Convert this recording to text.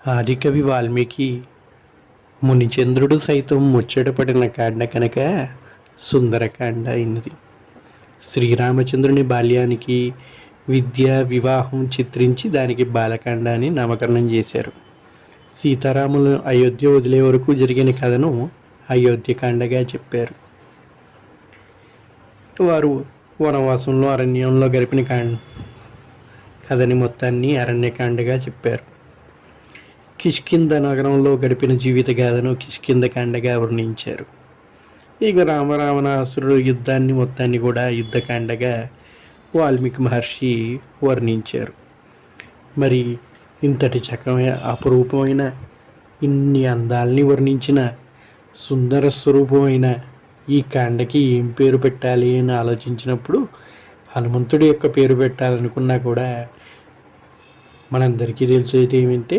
ఆదికవి వాల్మీకి మునిచంద్రుడు సైతం ముచ్చటపడిన కాండ కనుక సుందరకాండ అయినది. శ్రీరామచంద్రుని బాల్యానికి విద్య వివాహం చిత్రించి దానికి బాలకాండ అని నామకరణం చేశారు. సీతారాములు అయోధ్య వదిలే వరకు జరిగిన కథను అయోధ్యకాండగా చెప్పారు. వారు వనవాసంలో అరణ్యంలో గడిపిన కథని మొత్తాన్ని అరణ్యకాండగా చెప్పారు. కిష్కింద నగరంలో గడిపిన జీవిత గాథను కిష్కిందకాండగా వర్ణించారు. ఇక రామరావణాసురుడు యుద్ధాన్ని మొత్తాన్ని కూడా యుద్ధకాండగా వాల్మీకి మహర్షి వర్ణించారు. మరి ఇంతటి చక్కమైన అపురూపమైన ఇన్ని అందాల్ని వర్ణించిన సుందర స్వరూపమైన ఈ కాండకి ఏం పేరు పెట్టాలి అని ఆలోచించినప్పుడు హనుమంతుడి యొక్క పేరు పెట్టాలనుకున్నా కూడా మనందరికీ తెలిసేది ఏమంటే